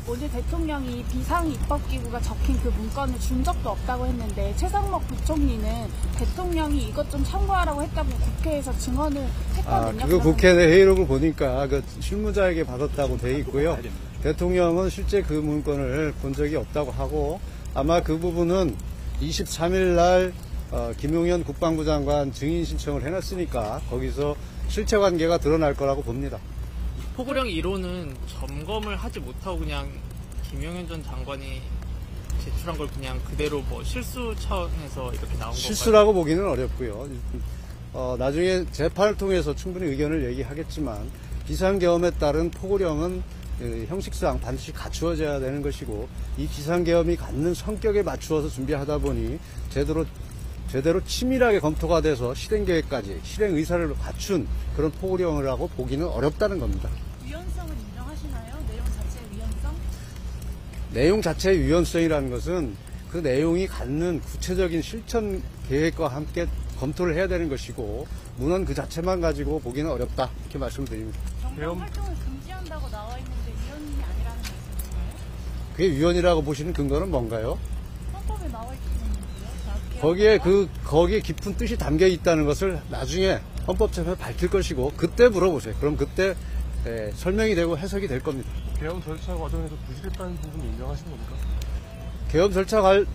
오늘 대통령이 비상입법기구가 적힌 그 문건을 준 적도 없다고 했는데 최상목 부총리는 대통령이 이것 좀 참고하라고 했다고 국회에서 증언을 했거든요. 그거 국회 내 회의록을 보니까 그 실무자에게 받았다고 돼 있고요. 대통령은 실제 그 문건을 본 적이 없다고 하고 아마 그 부분은 23일 날 김용현 국방부 장관 증인 신청을 해놨으니까 거기서 실체관계가 드러날 거라고 봅니다. 포고령 1호는 점검을 하지 못하고 그냥 김용현 전 장관이 제출한 걸 그냥 그대로 뭐 실수 차원에서 이렇게 나온 건가요? 실수라고 보기는 어렵고요. 나중에 재판을 통해서 충분히 의견을 얘기하겠지만 비상계엄에 따른 포고령은 형식상 반드시 갖추어져야 되는 것이고 이 비상계엄이 갖는 성격에 맞추어서 준비하다 보니 제대로 치밀하게 검토가 돼서 실행계획까지 실행 의사를 갖춘 그런 포고령이라고 보기는 어렵다는 겁니다. 유연성은 인정하시나요? 내용 자체의 유연성? 내용 자체의 유연성이라는 것은 그 내용이 갖는 구체적인 실천 계획과 함께 검토를 해야 되는 것이고 문헌 그 자체만 가지고 보기는 어렵다 이렇게 말씀드립니다. 정당 활동을 금지한다고 나와 있는데 위헌이 아니라는 말씀이신가요? 그게 위헌이라고 보시는 근거는 뭔가요? 헌법에 나와 거기에 있는데요. 거기에 깊은 뜻이 담겨 있다는 것을 나중에 헌법재판에 밝힐 것이고 그때 물어보세요. 그럼 그때 설명이 되고 해석이 될 겁니다. 계엄 절차 과정에서 부실했다는 부분 인정하시는 겁니까? 계엄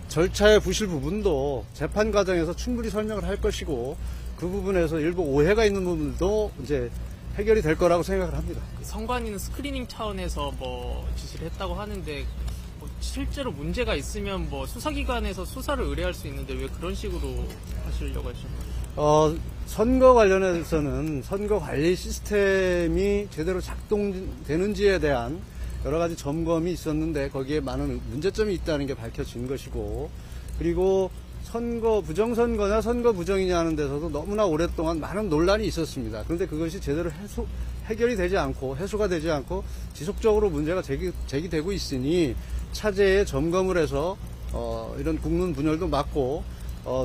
절차의 부실 부분도 재판 과정에서 충분히 설명을 할 것이고 그 부분에서 일부 오해가 있는 부분도 이제 해결이 될 거라고 생각을 합니다. 선관위는 스크리닝 차원에서 뭐 지시를 했다고 하는데 뭐 실제로 문제가 있으면 뭐 수사기관에서 수사를 의뢰할 수 있는데 왜 그런 식으로 하시려고 하시는 거예요? 선거 관련해서는 선거 관리 시스템이 제대로 작동되는지에 대한 여러 가지 점검이 있었는데 거기에 많은 문제점이 있다는 게 밝혀진 것이고 그리고 선거 부정선거냐 선거 부정이냐 하는 데서도 너무나 오랫동안 많은 논란이 있었습니다. 그런데 그것이 제대로 해결이 되지 않고 해소가 되지 않고 지속적으로 문제가 제기되고 있으니 차제에 점검을 해서 이런 국론 분열도 막고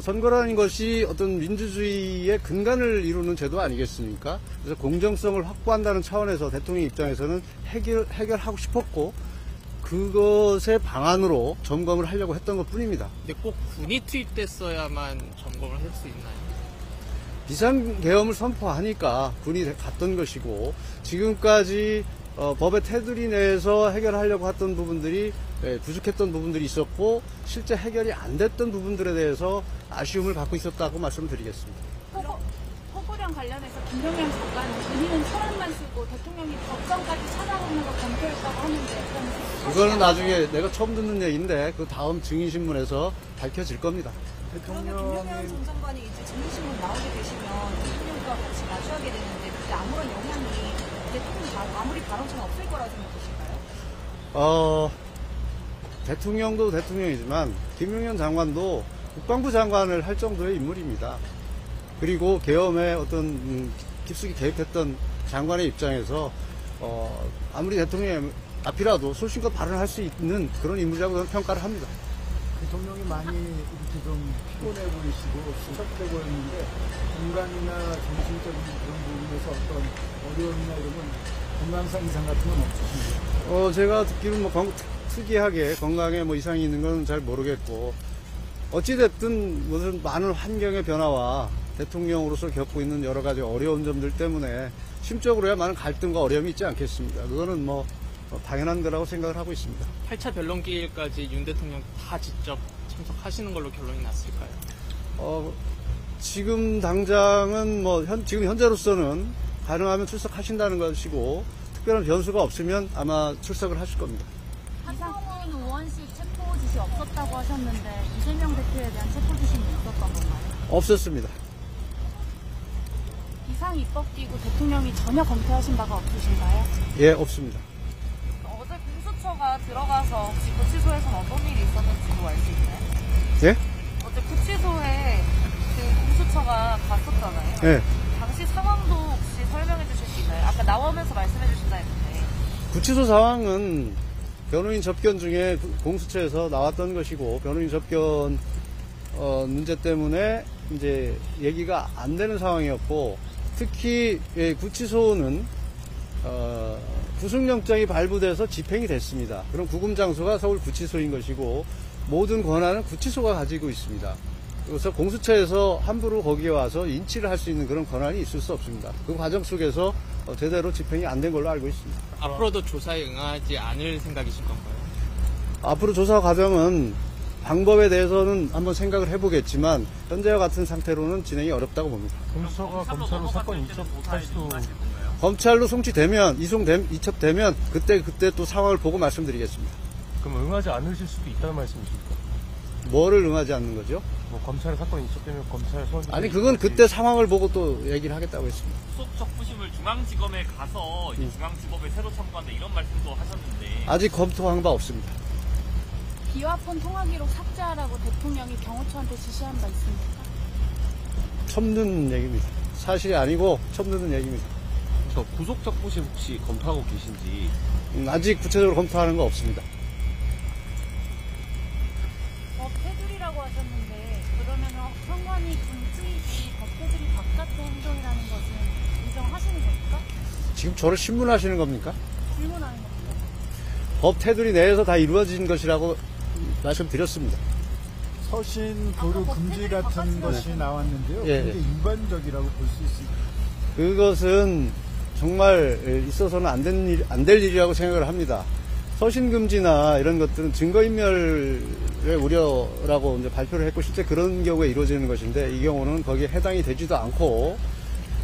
선거라는 것이 어떤 민주주의의 근간을 이루는 제도 아니겠습니까? 그래서 공정성을 확보한다는 차원에서 대통령 입장에서는 해결하고 싶었고 그것의 방안으로 점검을 하려고 했던 것 뿐입니다. 근데 꼭 군이 투입됐어야만 점검을 할 수 있나요? 비상계엄을 선포하니까 군이 갔던 것이고 지금까지 법의 테두리 내에서 해결하려고 했던 부분들이 부족했던 부분들이 있었고 실제 해결이 안 됐던 부분들에 대해서 아쉬움을 갖고 있었다고 말씀드리겠습니다. 포고령 관련해서 김용현 장관은 본인은 철학만 쓰고 대통령이 법정까지 찾아오는 걸 검토했다고 하는데 그거는 나중에 내가 처음 듣는 얘기인데 그 다음 증인신문에서 밝혀질 겁니다. 그러면 김용현 전 장관이 이제 증인신문 나오게 되시면 대통령과 같이 마주하게 되는데 그때 아무런 영향이 대통령 아무리 발언처럼 없을 거라고 생각하실까요? 대통령도 대통령이지만 김용현 장관도 국방부 장관을 할 정도의 인물입니다. 그리고 계엄에 어떤 깊숙이 개입했던 장관의 입장에서 아무리 대통령 앞이라도 소신껏 발언할 수 있는 그런 인물이라고 저는 평가를 합니다. 대통령이 많이 이렇게 좀 피곤해 보이시고 수척되고 있는데 건강이나 정신적인 그런 부분에서 어떤 어려움이나 이런 건 건강상 이상 같은 건 없으신가요? 제가 듣기로는 특이하게 건강에 이상이 있는 건 잘 모르겠고 어찌됐든 무슨 많은 환경의 변화와 대통령으로서 겪고 있는 여러 가지 어려운 점들 때문에 심적으로야 많은 갈등과 어려움이 있지 않겠습니까? 그거는 당연한 거라고 생각을 하고 있습니다. 8차 변론기일까지 윤 대통령 다 직접 참석하시는 걸로 결론이 났을까요? 지금 당장은 지금 현재로서는 가능하면 출석하신다는 것이고 특별한 변수가 없으면 아마 출석을 하실 겁니다. 한상훈 의원실 체포 지시 없었다고 하셨는데 이재명 대표에 대한 체포 지시는 있었던 건가요? 없었습니다. 비상입법기구 대통령이 전혀 검토하신 바가 없으신가요? 예, 없습니다. 어제 공수처가 들어가서 혹시 구치소에서는 어떤 일이 있었는지도 알 수 있나요? 예? 어제 구치소에 그 공수처가 갔었잖아요. 예. 당시 상황도 혹시 설명해 주실 수 있나요? 아까 나오면서 말씀해 주신다 했는데. 구치소 상황은 변호인 접견 중에 공수처에서 나왔던 것이고 변호인 접견 문제 때문에 이제 얘기가 안 되는 상황이었고 특히 구치소는 구속영장이 발부돼서 집행이 됐습니다. 그럼 구금 장소가 서울 구치소인 것이고 모든 권한은 구치소가 가지고 있습니다. 그래서 공수처에서 함부로 거기에 와서 인치를 할 수 있는 그런 권한이 있을 수 없습니다. 그 과정 속에서 제대로 집행이 안 된 걸로 알고 있습니다. 앞으로도 조사에 응하지 않을 생각이실 건가요? 앞으로 조사 과정은 방법에 대해서는 한번 생각을 해보겠지만 현재와 같은 상태로는 진행이 어렵다고 봅니다. 공수처가 검찰로 사건 인척할 수도 검찰로 송치되면 이첩되면 그때 또 상황을 보고 말씀드리겠습니다. 그럼 응하지 않으실 수도 있다는 말씀이십니까? 뭐를 응하지 않는 거죠? 뭐 검찰 사건이 있었다면 검찰 소환. 아니 그건 그때 상황을 보고 또 얘기를 하겠다고 했습니다. 수석 적부심을 중앙지검에 가서 이제 중앙지법에 새로 청구한다 이런 말씀도 하셨는데 아직 검토한 바 없습니다. 비화폰 통화 기록 삭제하라고 대통령이 경호처한테 지시한 바 있습니까? 첨는 얘기입니다. 사실이 아니고 첨는 얘기입니다. 저 구속 적부심 혹시 검토하고 계신지 아직 구체적으로 검토하는 거 없습니다. 법 테두리라고 하셨는데 그러면 선관위 군수이지 법 테두리 바깥의 행동이라는 것은 인정하시는 겁니까? 지금 저를 신문하시는 겁니까? 질문하는 겁니다. 법 테두리 내에서 다 이루어진 것이라고 말씀드렸습니다. 서신 보류 금지 같은 것이 나왔는데요. 예. 굉장히 일반적이라고 볼 수 있습니다. 그것은 정말 있어서는 안 될 일이라고 생각을 합니다. 서신 금지나 이런 것들은 증거인멸의 우려라고 이제 발표를 했고 실제 그런 경우에 이루어지는 것인데 이 경우는 거기에 해당이 되지도 않고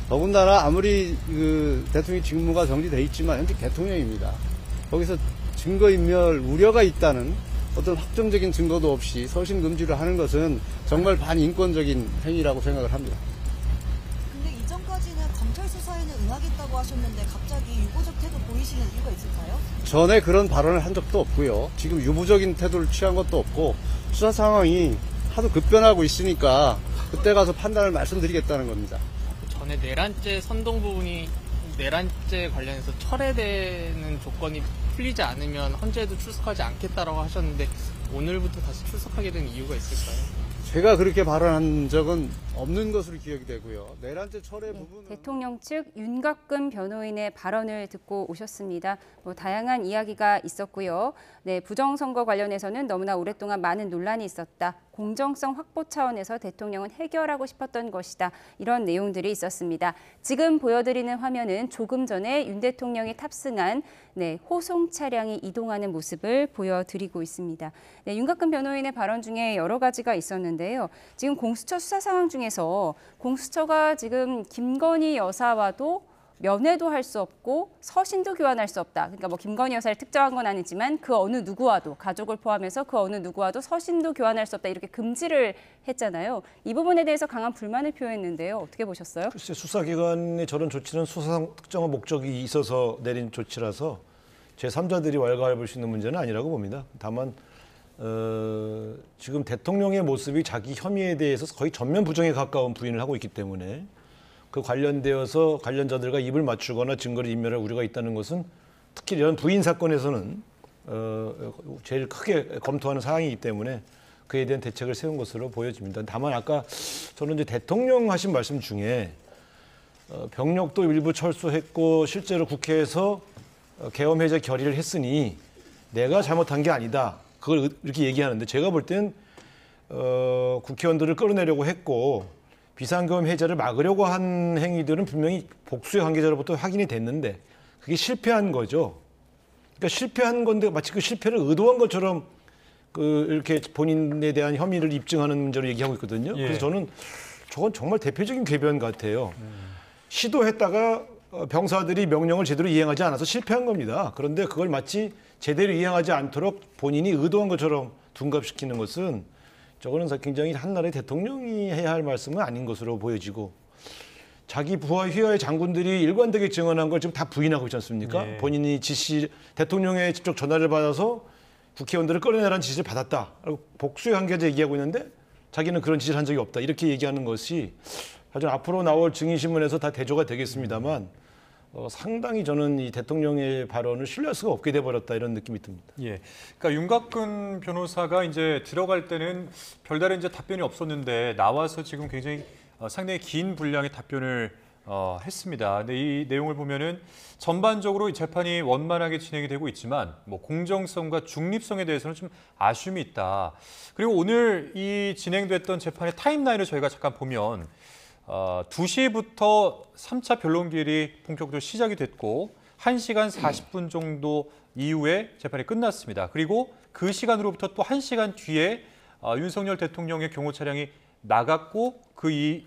더군다나 아무리 그 대통령 직무가 정지돼 있지만 현재 대통령입니다. 거기서 증거인멸 우려가 있다는 어떤 확정적인 증거도 없이 서신 금지를 하는 것은 정말 반인권적인 행위라고 생각을 합니다. 근데 이전까지는 검찰 수사에는 응하겠다고 하셨는데 갑자기 유보적 태도 보이시는 이유가 있을까요? 전에 그런 발언을 한 적도 없고요. 지금 유보적인 태도를 취한 것도 없고 수사 상황이 하도 급변하고 있으니까 그때 가서 판단을 말씀드리겠다는 겁니다. 전에 내란죄 선동 부분이 내란죄 관련해서 철회되는 조건이 풀리지 않으면 헌재에도 출석하지 않겠다라고 하셨는데 오늘부터 다시 출석하게 된 이유가 있을까요? 제가 그렇게 발언한 적은 없는 것으로 기억이 되고요. 내란죄 철회 부분은 대통령 측 윤곽근 변호인의 발언을 듣고 오셨습니다. 다양한 이야기가 있었고요. 네, 부정선거 관련해서는 너무나 오랫동안 많은 논란이 있었다. 공정성 확보 차원에서 대통령은 해결하고 싶었던 것이다. 이런 내용들이 있었습니다. 지금 보여드리는 화면은 조금 전에 윤 대통령이 탑승한 호송 차량이 이동하는 모습을 보여드리고 있습니다. 네, 윤곽근 변호인의 발언 중에 여러 가지가 있었는데요. 지금 공수처 수사 상황 중에서 공수처가 지금 김건희 여사와도 면회도 할 수 없고 서신도 교환할 수 없다. 그러니까 뭐 김건희 여사를 특정한 건 아니지만 그 어느 누구와도 가족을 포함해서 그 어느 누구와도 서신도 교환할 수 없다. 이렇게 금지를 했잖아요. 이 부분에 대해서 강한 불만을 표했는데요. 어떻게 보셨어요? 글쎄 수사기관의 저런 조치는 수사상 특정한 목적이 있어서 내린 조치라서 제3자들이 왈가왈부할 수 있는 문제는 아니라고 봅니다. 다만 지금 대통령의 모습이 자기 혐의에 대해서 거의 전면 부정에 가까운 부인을 하고 있기 때문에 그 관련되어서 관련자들과 입을 맞추거나 증거를 인멸할 우려가 있다는 것은 특히 이런 부인 사건에서는 제일 크게 검토하는 사항이기 때문에 그에 대한 대책을 세운 것으로 보여집니다. 다만 아까 저는 이제 대통령 하신 말씀 중에 병력도 일부 철수했고 실제로 국회에서 계엄 해제 결의를 했으니 내가 잘못한 게 아니다. 그걸 이렇게 얘기하는데 제가 볼 땐 국회의원들을 끌어내려고 했고 비상계엄 해제를 막으려고 한 행위들은 분명히 복수의 관계자로부터 확인이 됐는데 그게 실패한 거죠. 그러니까 실패한 건데 마치 그 실패를 의도한 것처럼 이렇게 본인에 대한 혐의를 입증하는 문제로 얘기하고 있거든요. 예. 그래서 저는 저건 정말 대표적인 궤변 같아요. 시도했다가 병사들이 명령을 제대로 이행하지 않아서 실패한 겁니다. 그런데 그걸 마치 제대로 이행하지 않도록 본인이 의도한 것처럼 둔갑시키는 것은 저거는 굉장히 한 나라의 대통령이 해야 할 말씀은 아닌 것으로 보여지고 자기 부하 휘하의 장군들이 일관되게 증언한 걸 지금 다 부인하고 있지 않습니까? 네. 본인이 대통령의 직접 전화를 받아서 국회의원들을 끌어내라는 지시를 받았다. 복수의 관계자 얘기하고 있는데 자기는 그런 지시를 한 적이 없다. 이렇게 얘기하는 것이 하여튼 앞으로 나올 증인신문에서 다 대조가 되겠습니다만 상당히 저는 이 대통령의 발언을 신뢰할 수가 없게 돼버렸다 이런 느낌이 듭니다. 예, 그러니까 윤곽근 변호사가 이제 들어갈 때는 별다른 이제 답변이 없었는데 나와서 지금 굉장히 상당히 긴 분량의 답변을 했습니다. 근데 이 내용을 보면은 전반적으로 이 재판이 원만하게 진행이 되고 있지만 뭐 공정성과 중립성에 대해서는 좀 아쉬움이 있다. 그리고 오늘 이 진행됐던 재판의 타임라인을 저희가 잠깐 보면 2시부터 3차 변론기일이 본격적으로 시작이 됐고 1시간 40분 정도 이후에 재판이 끝났습니다. 그리고 그 시간으로부터 또 1시간 뒤에 윤석열 대통령의 경호 차량이 나갔고 그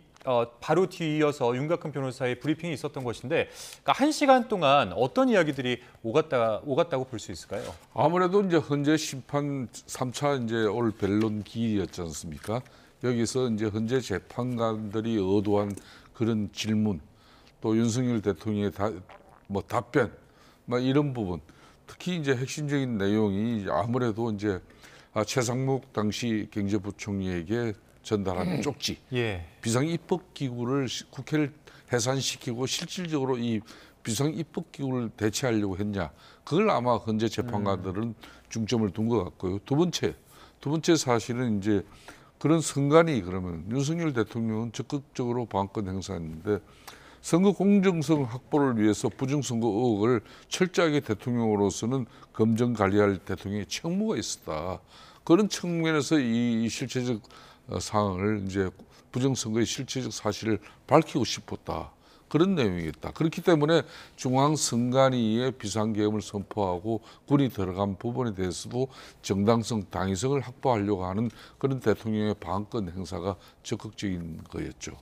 바로 뒤이어서 윤곽근 변호사의 브리핑이 있었던 것인데, 그러니까 1시간 동안 어떤 이야기들이 오갔다고 볼 수 있을까요? 아무래도 이제 현재 심판 3차 이제 올 변론 기일이었지 않습니까? 여기서 이제 현재 재판관들이 의도한 그런 질문, 또 윤석열 대통령의 답변, 이런 부분, 특히 이제 핵심적인 내용이 아무래도 이제 최상목 당시 경제부총리에게 전달한 쪽지, 비상입법기구를 국회를 해산시키고 실질적으로 이 비상입법기구를 대체하려고 했냐, 그걸 아마 현재 재판관들은 중점을 둔 것 같고요. 두 번째 사실은 이제 그런 선관위, 그러면 윤석열 대통령은 적극적으로 방어권 행사했는데 선거 공정성 확보를 위해서 부정선거 의혹을 철저하게 대통령으로서는 검증 관리할 대통령의 책무가 있었다. 그런 측면에서 이 실체적 상황을 이제 부정선거의 실체적 사실을 밝히고 싶었다. 그런 내용이겠다. 그렇기 때문에 중앙선관위의 비상계엄을 선포하고 군이 들어간 부분에 대해서도 정당성, 당위성을 확보하려고 하는 그런 대통령의 방어권 행사가 적극적인 거였죠.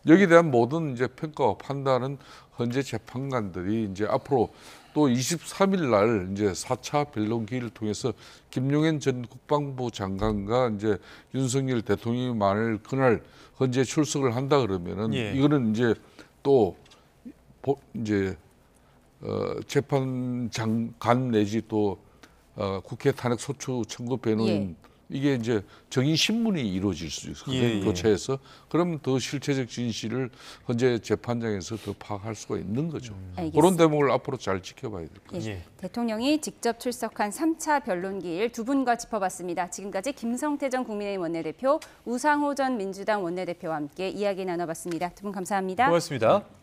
여기에 대한 모든 이제 평가와 판단은 현재 재판관들이 이제 앞으로 또 23일 날 이제 4차 변론 기일을 통해서 김용현 전 국방부 장관과 이제 윤석열 대통령이 만일 그날 현재 출석을 한다 그러면은 이거는 이제 또 이제 재판장관 내지 또 국회 탄핵 소추 청구 변호인 이게 이제 정인 신문이 이루어질 수 있어요. 교체해서 그러면 더 실체적 진실을 현재 재판장에서 더 파악할 수가 있는 거죠. 그런 대목을 앞으로 잘 지켜봐야 될 것 같습니다. 대통령이 직접 출석한 3차 변론기일 두 분과 짚어봤습니다. 지금까지 김성태 전 국민의힘 원내대표, 우상호 전 민주당 원내대표와 함께 이야기 나눠봤습니다. 두 분 감사합니다. 고맙습니다.